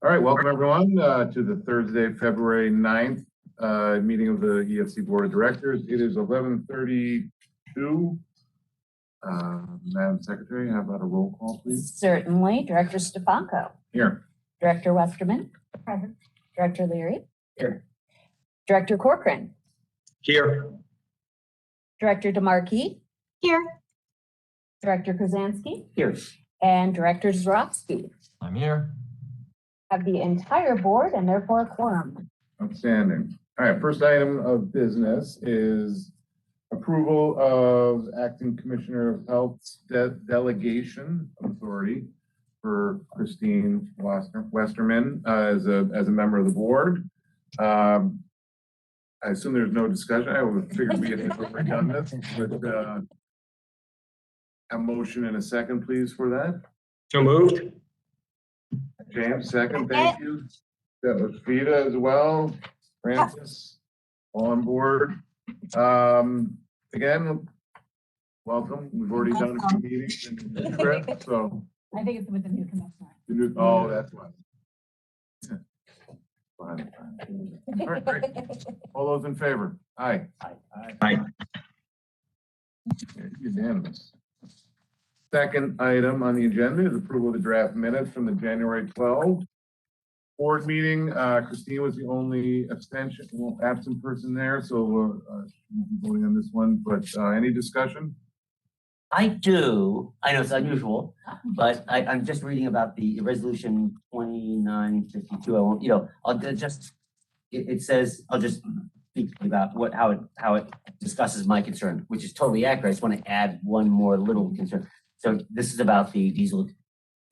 All right, welcome everyone to the Thursday, February 9th meeting of the EFC Board of Directors. It is 11:32. Madam Secretary, how about a roll call, please? Certainly. Director Stefanko. Here. Director Westerman. Present. Director Leary. Here. Director Corcoran. Here. Director DeMarquis. Here. Director Krasansky. Here. And Director Zrofsky. I'm here. Have the entire board and therefore a quorum. Outstanding. All right, first item of business is approval of Acting Commissioner of Health's delegation authority for Christine Westerman as a member of the board. I assume there's no discussion. I would figure we had already done this, but a motion and a second, please, for that. So moved. James, second, thank you. That was Fida as well. Francis, all on board. Again, welcome. We've already done a few meetings in Chris, so. I think it's with the new commissioner. Oh, that's why. Fine. All right, great. All those in favor? Aye. Aye. Okay, unanimous. Second item on the agenda is approval of the draft minutes from the January 12th board meeting. Christine was the only absent person there, so we'll be voting on this one, but any discussion? I do. I know it's unusual, but I'm just reading about the resolution 2952. I won't, I'll just, it says, I'll just speak about how it discusses my concern, which is totally accurate. I just want to add one more little concern. So this is about the diesel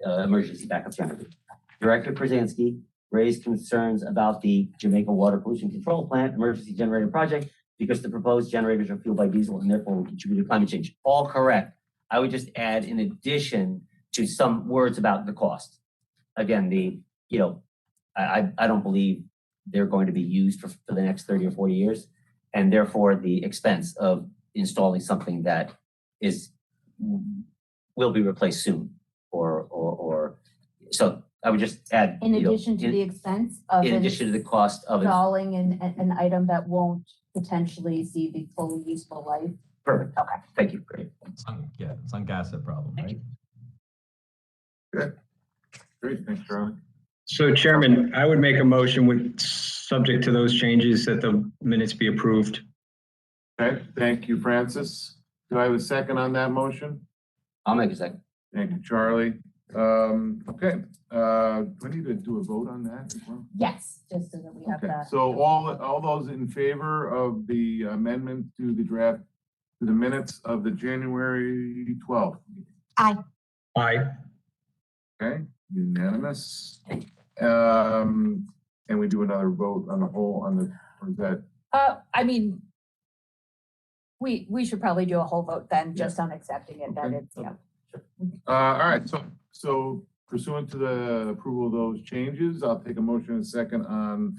emergency backup generator. Director Krasansky raised concerns about the Jamaica Water Pollution Control Plant emergency generator project because the proposed generators are fueled by diesel and therefore will contribute to climate change. All correct. I would just add in addition to some words about the cost. Again, I don't believe they're going to be used for the next 30 or 40 years. And therefore the expense of installing something that will be replaced soon or so I would just add In addition to the expense of in addition to the cost of installing an item that won't potentially see the full useful life. Perfect. Okay. Thank you. Great. It's on gasset problem, right? Good. Great, thanks, Charlie. So Chairman, I would make a motion with subject to those changes that the minutes be approved. Okay, thank you, Francis. Do I have a second on that motion? I'll make a second. Thank you, Charlie. Okay, do I need to do a vote on that as well? Yes, just so that we have Okay, that. so all those in favor of the amendment to the draft, to the minutes of the January 12th? Aye. Okay, unanimous. And we do another vote on the whole, or is that? I mean, we should probably do a whole vote then, just on accepting it, that Okay. it's, yeah. All right, so pursuant to the approval of those changes, I'll take a motion and a second on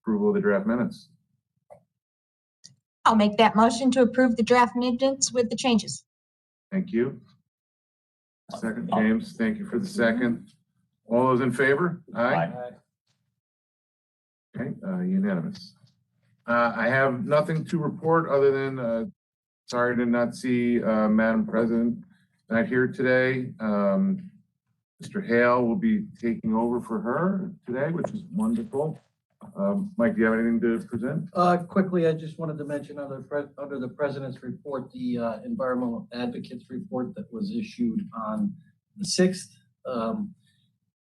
approval of the draft minutes. I'll make that motion to approve the draft minutes with the changes. Thank you. Second, James, thank you for the second. All those in favor? Aye. Okay, unanimous. I have nothing to report other than, sorry to not see Madam President not here today. Mr. Hale will be taking over for her today, which is wonderful. Mike, do you have anything to present? Quickly, I just wanted to mention under the President's report, the Environmental Advocates report that was issued on the 6th.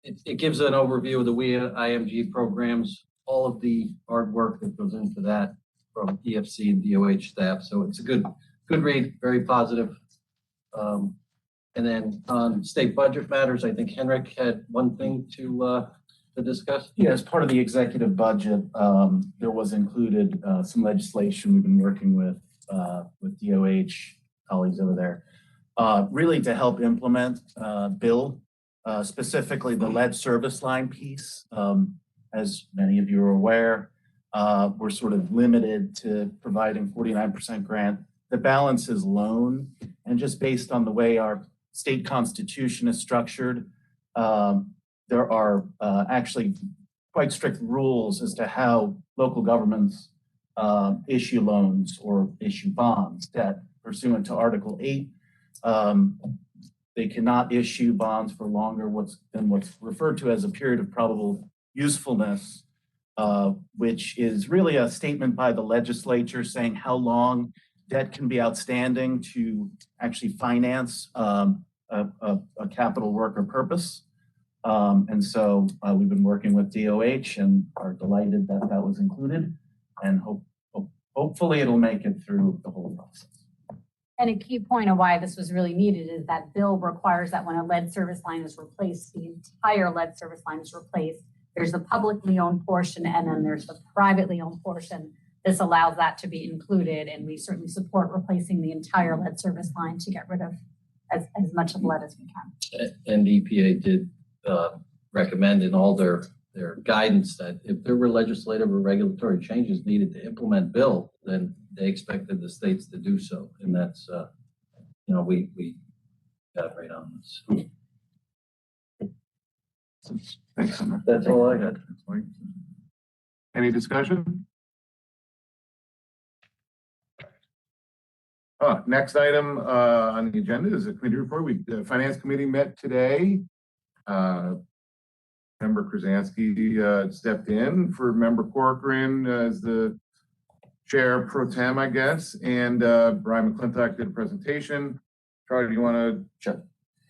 It gives an overview of the WEA IMG programs, all of the hard work that goes into that from EFC and DOH staff. So it's a good read, very positive. And then on state budget matters, I think Henrik had one thing to discuss. Yeah, as part of the executive budget, there was included some legislation we've been working with DOH colleagues over there, really to help implement bill, specifically the lead service line piece. As many of you are aware, we're sort of limited to providing 49% grant. The balance is loan, and just based on the way our state constitution is structured, there are actually quite strict rules as to how local governments issue loans or issue bonds, debt pursuant to Article 8. They cannot issue bonds for longer than what's referred to as a period of probable usefulness, which is really a statement by the legislature saying how long debt can be outstanding to actually finance a capital work or purpose. And so we've been working with DOH and are delighted that that was included, and hopefully it'll make it through the whole process. And a key point of why this was really needed is that bill requires that when a lead service line is replaced, the entire lead service line is replaced. There's the publicly owned portion and then there's the privately owned portion. This allows that to be included, and we certainly support replacing the entire lead service line to get rid of as much of lead as we can. And EPA did recommend in all their guidance that if there were legislative or regulatory changes needed to implement bill, then they expected the states to do so. And that's, we got right on this. Thanks. That's all I got. Any discussion? Next item on the agenda is a committee report. The Finance Committee met today. Member Krasansky stepped in for Member Corcoran as the chair pro tem, I guess, and Brian McClintock did a presentation. Charlie, do you want to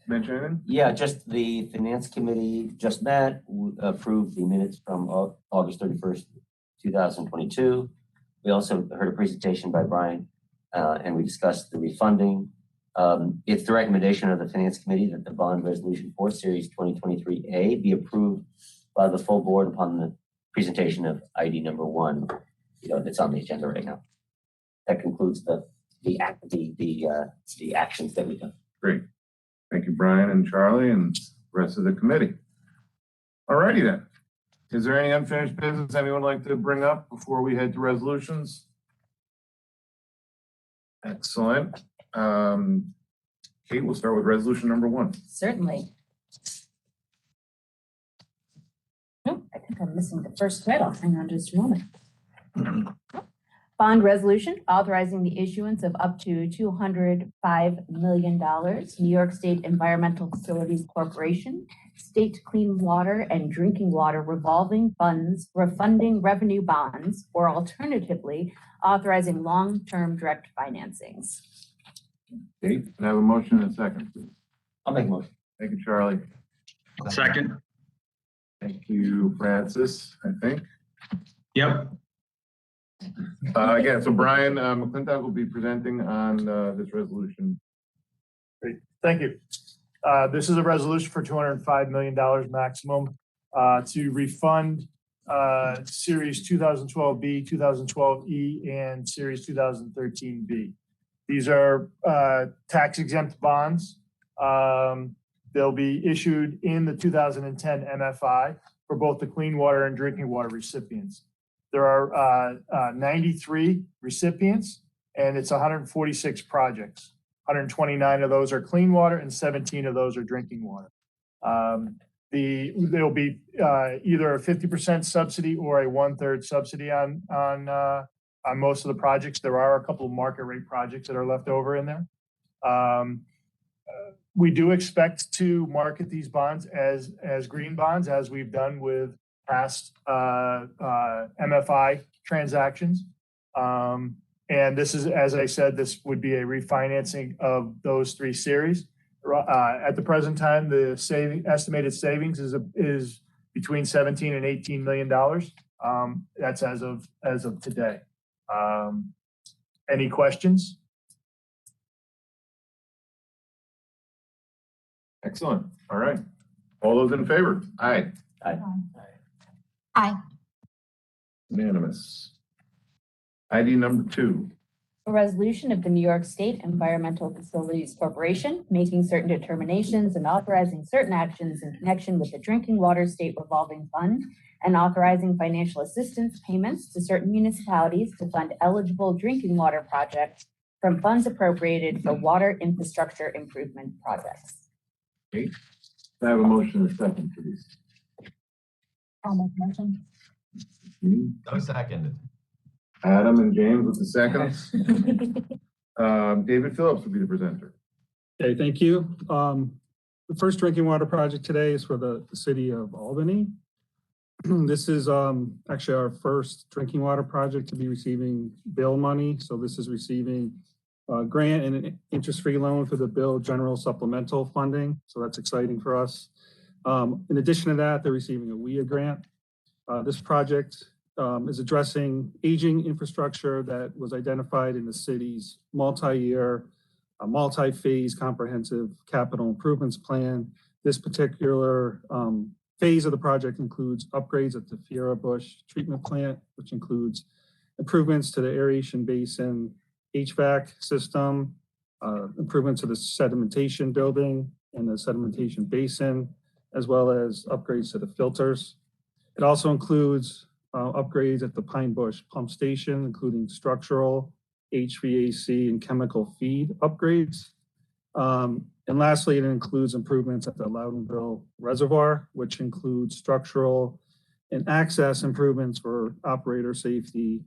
mention anything? Yeah, just the Finance Committee just met, approved the minutes from August 31st, 2022. We also heard a presentation by Brian, and we discussed the refunding. It's the recommendation of the Finance Committee that the bond resolution 4 Series 2023A be approved by the full board upon the presentation of ID number 1, that's on the agenda right now. That concludes the actions that we've done. Great. Thank you, Brian and Charlie and the rest of the committee. All righty then. Is there any unfinished business anyone would like to bring up before we head to resolutions? Excellent. Kate, we'll start with resolution number 1. Certainly. Oh, I think I'm missing the first title. Hang on just a moment. Bond resolution authorizing the issuance of up to $205 million. New York State Environmental Facilities Corporation, State Clean Water and Drinking Water Revolving Funds, refunding revenue bonds, or alternatively, authorizing long-term direct financings. Kate, can I have a motion and a second, please? I'll make a motion. Thank you, Charlie. Second. Thank you, Francis, I think. Yep. Again, so Brian McClintock will be presenting on this resolution. Great, thank you. This is a resolution for $205 million maximum to refund Series 2012B, 2012E, and Series 2013B. These are tax exempt bonds. They'll be issued in the 2010 MFI for both the clean water and drinking water recipients. There are 93 recipients, and it's 146 projects. 129 of those are clean water and 17 of those are drinking water. There'll be either a 50% subsidy or a 1/3 subsidy on most of the projects. There are a couple of market rate projects that are left over in there. We do expect to market these bonds as green bonds, as we've done with past MFI transactions. And this is, as I said, this would be a refinancing of those 3 series. At the present time, the estimated savings is between $17 and $18 million. That's as of today. Any questions? Excellent. All right. All those in favor? Aye. Aye. Unanimous. ID number 2. A resolution of the New York State Environmental Facilities Corporation, making certain determinations and authorizing certain actions in connection with the Drinking Water State Revolving Fund and authorizing financial assistance payments to certain municipalities to fund eligible drinking water projects from funds appropriated for water infrastructure improvement projects. Can I have a motion and a second, please? I'll make the motion. Doug seconded. Adam and James with the seconds. David Phillips will be the presenter. Okay, thank you. The first drinking water project today is for the city of Albany. This is actually our first drinking water project to be receiving bill money. So this is receiving a grant and an interest-free loan for the bill general supplemental funding. So that's exciting for us. In addition to that, they're receiving a WIA grant. This project is addressing aging infrastructure that was identified in the city's multi-year, multi-phase comprehensive capital improvements plan. This particular phase of the project includes upgrades at the Fiera Bush treatment plant, which includes improvements to the aeration basin HVAC system, improvements to the sedimentation building and the sedimentation basin, as well as upgrades to the filters. It also includes upgrades at the Pine Bush pump station, including structural, HVAC, and chemical feed upgrades. And lastly, it includes improvements at the Loudonville Reservoir, which includes structural and access improvements for operator safety,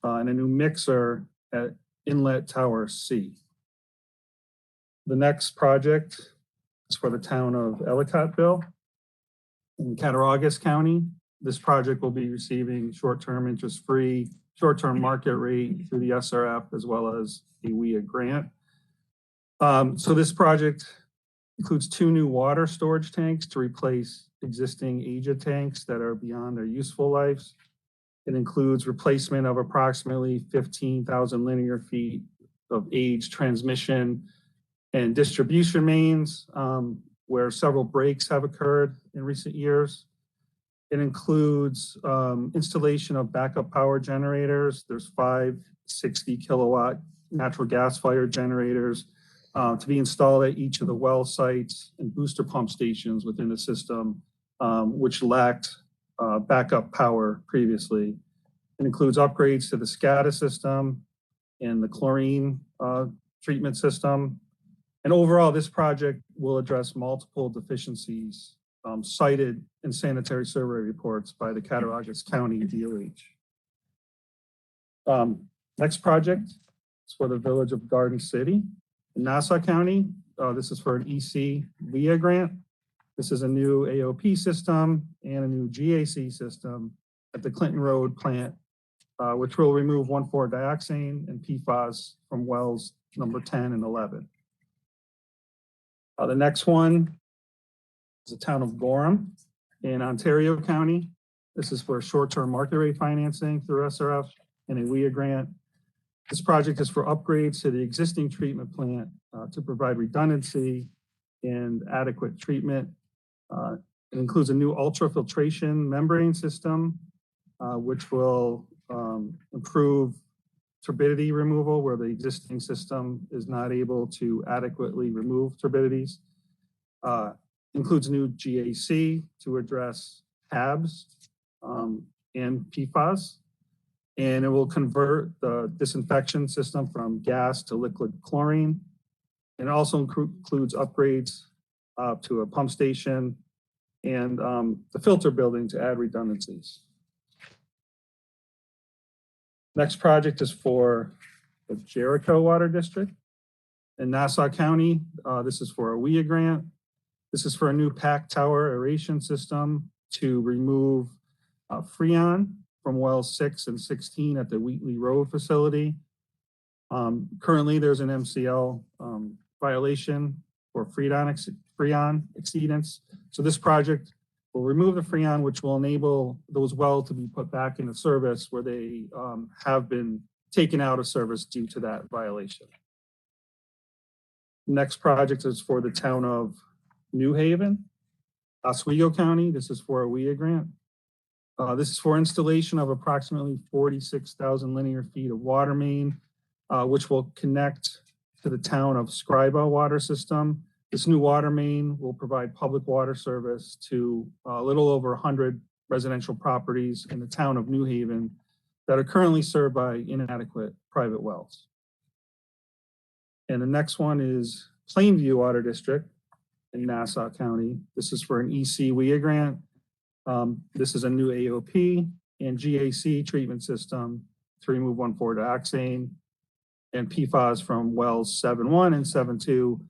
and a new mixer at Inlet Tower C. The next project is for the town of Ellicottville in Cattaraugus County. This project will be receiving short-term interest-free, short-term market rate through the SRF, as well as a WIA grant. So this project includes 2 new water storage tanks to replace existing AGA tanks that are beyond their useful lives. It includes replacement of approximately 15,000 linear feet of aged transmission and distribution mains, where several breaks have occurred in recent years. It includes installation of backup power generators. There's 5 60 kilowatt natural gas fired generators to be installed at each of the well sites and booster pump stations within the system, which lacked backup power previously. It includes upgrades to the SCADA system and the chlorine treatment system. And overall, this project will address multiple deficiencies cited in sanitary survey reports by the Cattaraugus County DOH. Next project is for the village of Garden City in Nassau County. This is for an EC WIA grant. This is a new AOP system and a new GAC system at the Clinton Road plant, which will remove 1,4-dioxane and PFAS from wells number 10 and 11. The next one is the town of Gorham in Ontario County. This is for short-term market rate financing through SRF and a WIA grant. This project is for upgrades to the existing treatment plant to provide redundancy and adequate treatment. It includes a new ultrafiltration membrane system, which will improve turbidity removal where the existing system is not able to adequately remove turbidities. Includes a new GAC to address HABs and PFAS. And it will convert the disinfection system from gas to liquid chlorine. And it also includes upgrades to a pump station and the filter building to add redundancies. Next project is for the Jericho Water District in Nassau County. This is for a WIA grant. This is for a new pack tower aeration system to remove Freon from wells 6 and 16 at the Wheatley Road facility. Currently, there's an MCL violation for Freon exceedance. So this project will remove the Freon, which will enable those wells to be put back into service where they have been taken out of service due to that violation. Next project is for the town of New Haven, Oswego County. This is for a WIA grant. This is for installation of approximately 46,000 linear feet of water main, which will connect to the town of Scriba water system. This new water main will provide public water service to a little over 100 residential properties in the town of New Haven that are currently served by inadequate private wells. And the next one is Plainview Water District in Nassau County. This is for an EC WIA grant. This is a new AOP and GAC treatment system to remove 1,4-dioxane and PFAS from wells 7-1 and 7-2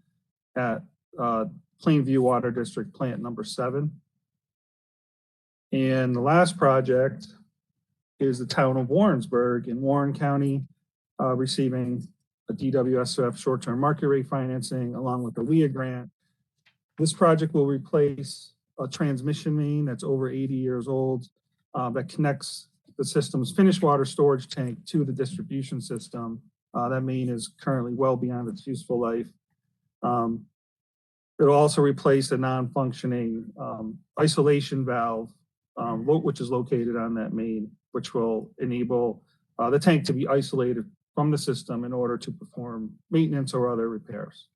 at Plainview Water District Plant Number 7. And the last project is the town of Warrensburg in Warren County, receiving a DWSF short-term market rate financing along with the WIA grant. This project will replace a transmission main that's over 80 years old that connects the system's finished water storage tank to the distribution system. That main is currently well beyond its useful life. It'll also replace a non-functioning isolation valve, which is located on that main, which will enable the tank to be isolated from the system in order to perform maintenance or other repairs.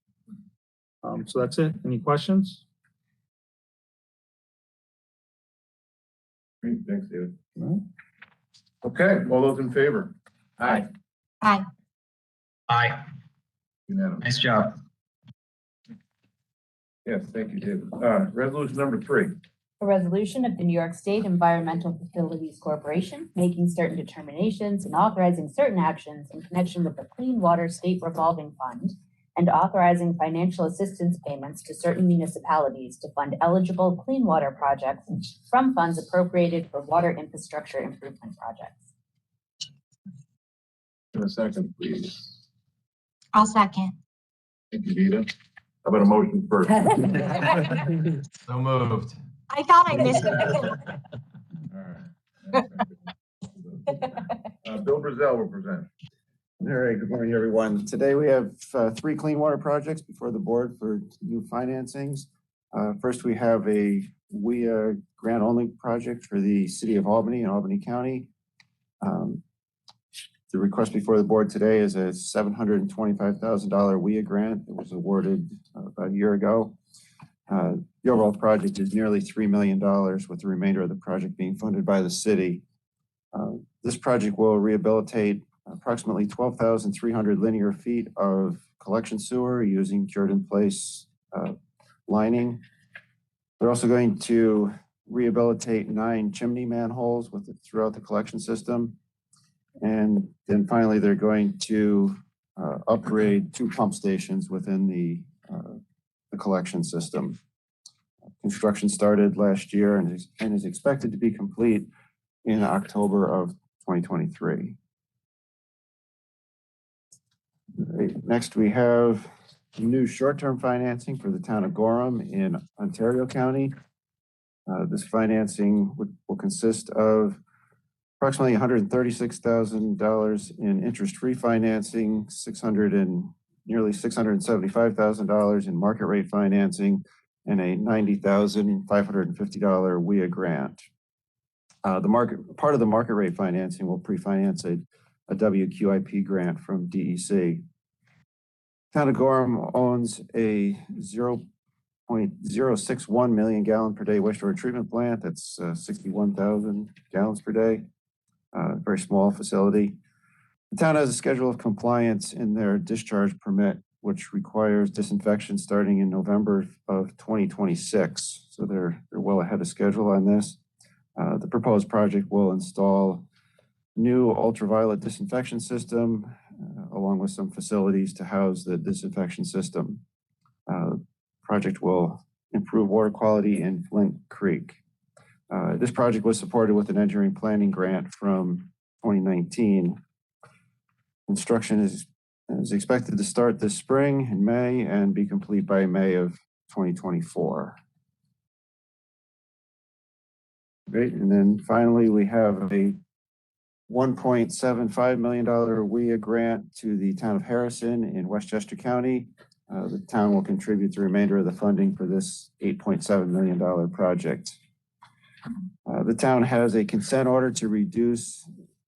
So that's it. Any questions? Great, thanks, David. No? Okay, all those in favor? Aye. Aye. Aye. Unanimous. Nice job. Yes, thank you, David. Resolution number 3. A resolution of the New York State Environmental Facilities Corporation making certain determinations and authorizing certain actions in connection with the Clean Water State Revolving Fund and authorizing financial assistance payments to certain municipalities to fund eligible clean water projects from funds appropriated for water infrastructure improvement projects. In a second, please. I'll second. Thank you, Vita. How about a motion first? So moved. I thought I missed it. All right. Bill Brazell will present. All right, good morning, everyone. Today we have 3 clean water projects before the board for new financings. First, we have a WIA grant-only project for the city of Albany and Albany County. The request before the board today is a $725,000 WIA grant that was awarded about a year ago. The overall project is nearly $3 million, with the remainder of the project being funded by the city. This project will rehabilitate approximately 12,300 linear feet of collection sewer using cured-in-place lining. They're also going to rehabilitate 9 chimney manholes throughout the collection system. And then finally, they're going to upgrade 2 pump stations within the collection system. Construction started last year and is expected to be complete in October of 2023. Right. Next, we have new short-term financing for the town of Gorham in Ontario County. This financing will consist of approximately $136,000 in interest-free financing, nearly $675,000 in market rate financing, and a $90,550 WIA grant. Part of the market rate financing will pre-finance a WQIP grant from DEC. Town of Gorham owns a 0.061 million gallon per day wastewater treatment plant. That's 61,000 gallons per day. Very small facility. The town has a schedule of compliance in their discharge permit, which requires disinfection starting in November of 2026. So they're well ahead of schedule on this. The proposed project will install new ultraviolet disinfection system, along with some facilities to house the disinfection system. Project will improve water quality in Flint Creek. This project was supported with an engineering planning grant from 2019. Construction is expected to start this spring in May and be complete by May of 2024. Great, and then finally we have a $1.75 million WIA grant to the town of Harrison in Westchester County. The town will contribute the remainder of the funding for this $8.7 million project. The town has a consent order to reduce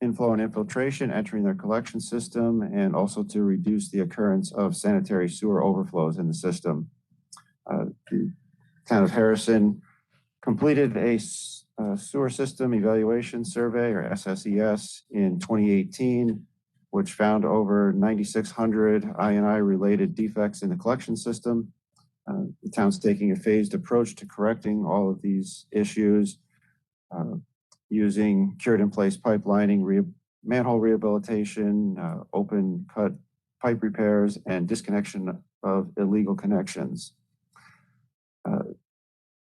inflow and infiltration entering their collection system and also to reduce the occurrence of sanitary sewer overflows in the system. The town of Harrison completed a sewer system evaluation survey, or SSES, in 2018, which found over 9,600 I&I related defects in the collection system. The town's taking a phased approach to correcting all of these issues. using cured-in-place pipelining, manhole rehabilitation, open cut pipe repairs, and disconnection of illegal connections.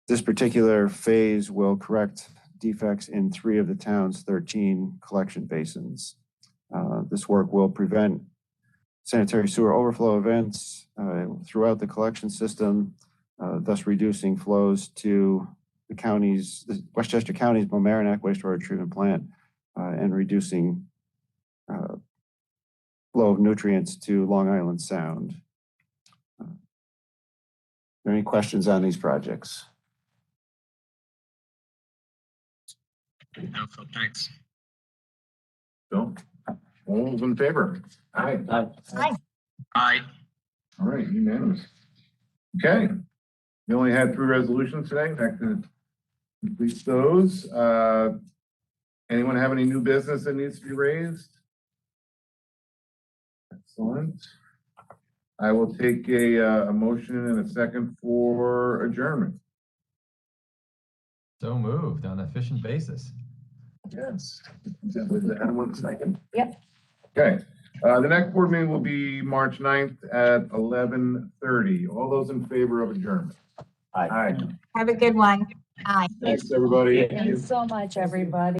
This particular phase will correct defects in 3 of the town's 13 collection basins. This work will prevent sanitary sewer overflow events throughout the collection system, thus reducing flows to the Westchester County's Mamaroneck wastewater treatment plant and reducing flow of nutrients to Long Island Sound. Are there any questions on these projects? No, Phil, thanks. Bill? All those in favor? Aye. Aye. All right, unanimous. Okay. We only had 3 resolutions today. That completes those. Anyone have any new business that needs to be raised? Excellent. I will take a motion and a second for adjournment. So moved on an efficient basis. Yes. One second. Yep. Okay. The next board meeting will be March 9th at 11:30. All those in favor of adjournment? Aye. Have a good one. Aye. Thanks, everybody. Thanks so much, everybody.